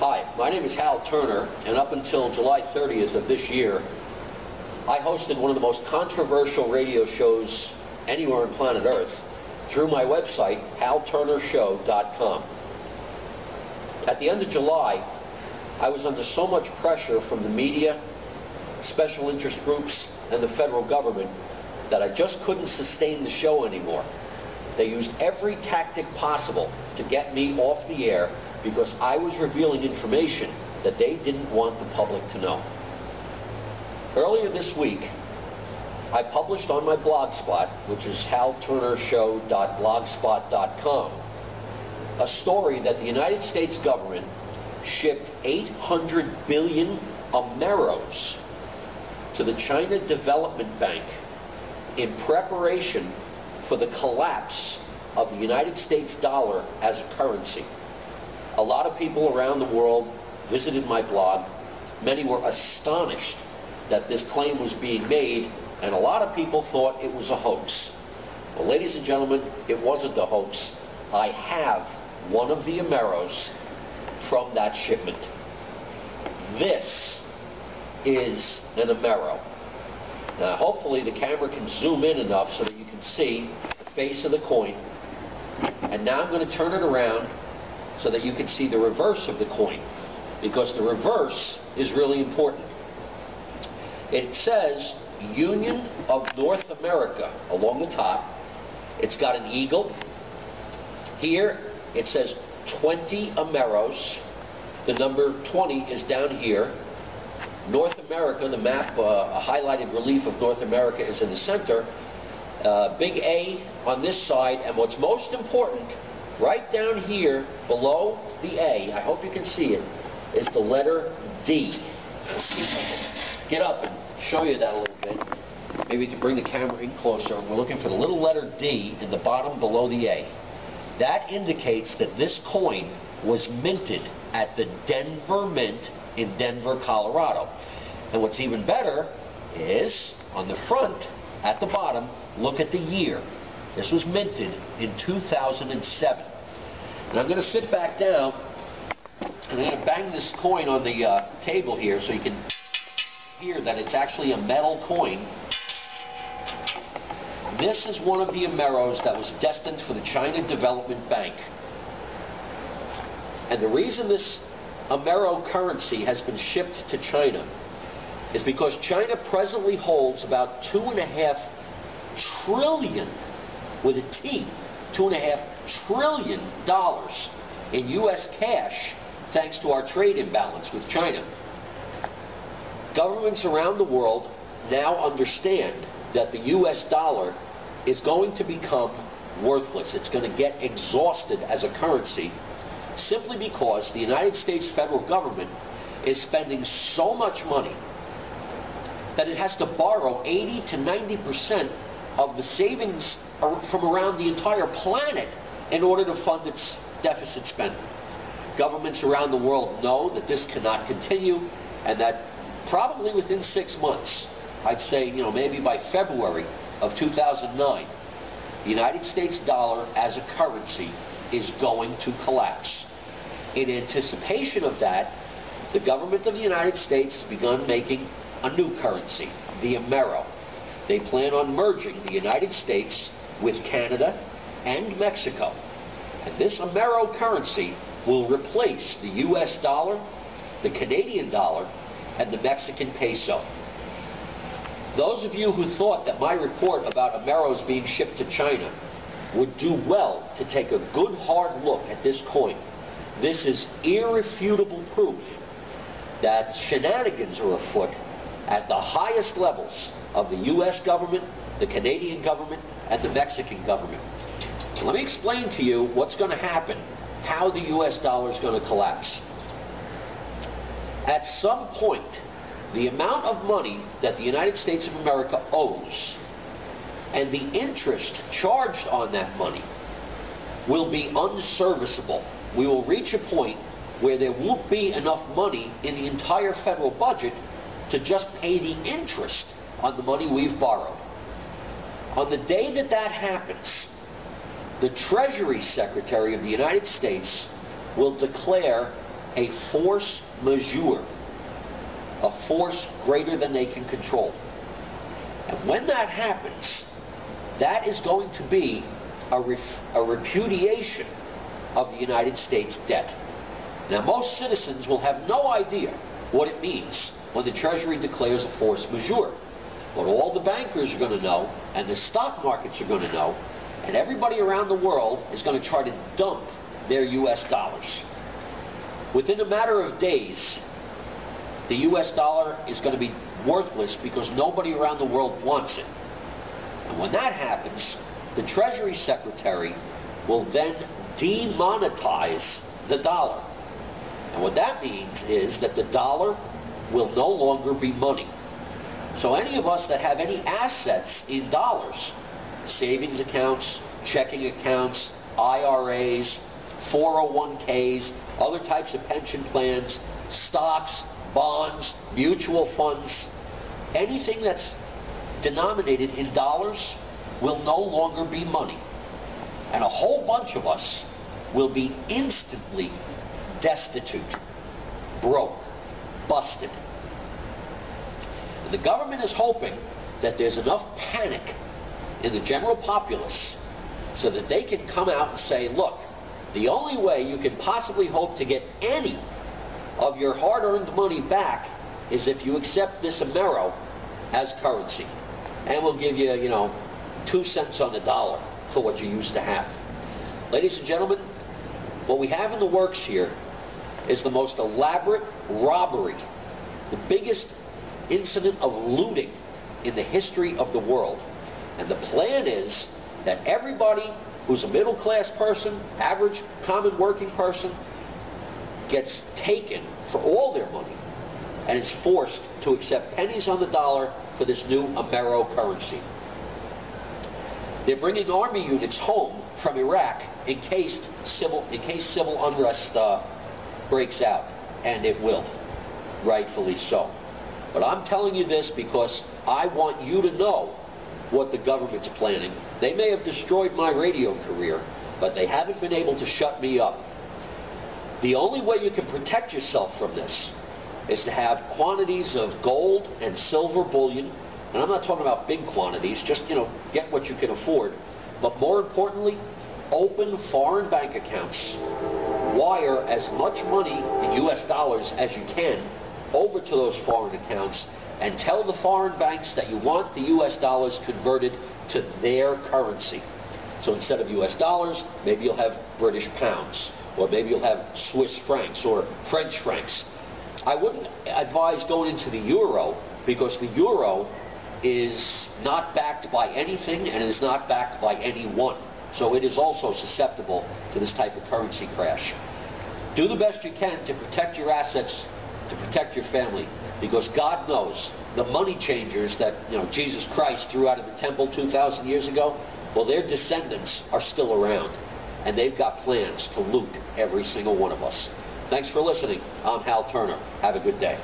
Hi, my name is Hal Turner, and up until July 30th of this year, I hosted one of the most controversial radio shows anywhere on planet Earth through my website, halturnershow.com. At the end of July, I was under so much pressure from the media, special interest groups, and the federal government that I just couldn't sustain the show anymore. They used every tactic possible to get me off the air because I was revealing information that they didn't want the public to know. Earlier this week, I published on my blogspot, which is halturnershow.blogspot.com, a story that the United States government shipped 800 billion Ameros to the China Development Bank in preparation for the collapse of the United States dollar as a currency. A lot of people around the world visited my blog. Many were astonished that this claim was being made, and a lot of people thought it was a hoax. Well, ladies and gentlemen, it wasn't a hoax. I have one of the Ameros from that shipment. This is an Amero. Now, hopefully the camera can zoom in enough so that you can see the face of the coin. And now I'm going to turn it around so that you can see the reverse of the coin, because the reverse is really important. It says Union of North America along the top. It's got an eagle. Here it says 20 Ameros. The number 20 is down here. North America, the map, a highlighted relief of North America is in the center. Big A on this side, and what's most important, right down here below the A, I hope you can see it, is the letter D. Get up and show you that a little bit. Maybe you can bring the camera in closer. We're looking for the little letter D in the bottom below the A. That indicates that this coin was minted at the Denver Mint in Denver, Colorado. And what's even better is, on the front, at the bottom, look at the year. This was minted in 2007. And I'm going to sit back down, and I'm going to bang this coin on the table here so you can hear that it's actually a metal coin. This is one of the Ameros that was destined for the China Development Bank. And the reason this Amero currency has been shipped to China is because China presently holds about $2.5 trillion, with a T, $2.5 trillion in U.S. cash, thanks to our trade imbalance with China. Governments around the world now understand that the U.S. dollar is going to become worthless. It's going to get exhausted as a currency simply because the United States federal government is spending so much money that it has to borrow 80 to 90% of the savings from around the entire planet in order to fund its deficit spending. Governments around the world know that this cannot continue, and that probably within 6 months, I'd say, maybe by February of 2009, the United States dollar as a currency is going to collapse. In anticipation of that, the government of the United States has begun making a new currency, the Amero. They plan on merging the United States with Canada and Mexico. And this Amero currency will replace the U.S. dollar, the Canadian dollar, and the Mexican peso. Those of you who thought that my report about Ameros being shipped to China would do well to take a good hard look at this coin. This is irrefutable proof that shenanigans are afoot at the highest levels of the U.S. government, the Canadian government, and the Mexican government. So let me explain to you what's going to happen, how the U.S. dollar is going to collapse. At some point, the amount of money that the United States of America owes and the interest charged on that money will be unserviceable. We will reach a point where there won't be enough money in the entire federal budget to just pay the interest on the money we've borrowed. On the day that that happens, the Treasury Secretary of the United States will declare a force majeure, a force greater than they can control. And when that happens, that is going to be a repudiation of the United States debt. Now, most citizens will have no idea what it means when the Treasury declares a force majeure. But all the bankers are going to know, and the stock markets are going to know, and everybody around the world is going to try to dump their U.S. dollars. Within a matter of days, the U.S. dollar is going to be worthless because nobody around the world wants it. And when that happens, the Treasury Secretary will then demonetize the dollar. And what that means is that the dollar will no longer be money. So any of us that have any assets in dollars, savings accounts, checking accounts, IRAs, 401ks, other types of pension plans, stocks, bonds, mutual funds, anything that's denominated in dollars will no longer be money. And a whole bunch of us will be instantly destitute, broke, busted. And the government is hoping that there's enough panic in the general populace so that they can come out and say, look, the only way you can possibly hope to get any of your hard-earned money back is if you accept this Amero as currency. And we'll give you, 2 cents on the dollar for what you used to have. Ladies and gentlemen, what we have in the works here is the most elaborate robbery, the biggest incident of looting in the history of the world. And the plan is that everybody who's a middle-class person, average, common working person, gets taken for all their money and is forced to accept pennies on the dollar for this new Amero currency. They're bringing army units home from Iraq in case civil unrest breaks out, and it will, rightfully so. But I'm telling you this because I want you to know what the government's planning. They may have destroyed my radio career, but they haven't been able to shut me up. The only way you can protect yourself from this is to have quantities of gold and silver bullion. And I'm not talking about big quantities, just, get what you can afford. But more importantly, open foreign bank accounts. Wire as much money in U.S. dollars as you can over to those foreign accounts, and tell the foreign banks that you want the U.S. dollars converted to their currency. So instead of U.S. dollars, maybe you'll have British pounds, or maybe you'll have Swiss francs or French francs. I wouldn't advise going into the euro, because the euro is not backed by anything and is not backed by anyone. So it is also susceptible to this type of currency crash. Do the best you can to protect your assets, to protect your family, because God knows the money changers that Jesus Christ threw out of the temple 2,000 years ago, well, their descendants are still around, and they've got plans to loot every single one of us. Thanks for listening. I'm Hal Turner. Have a good day.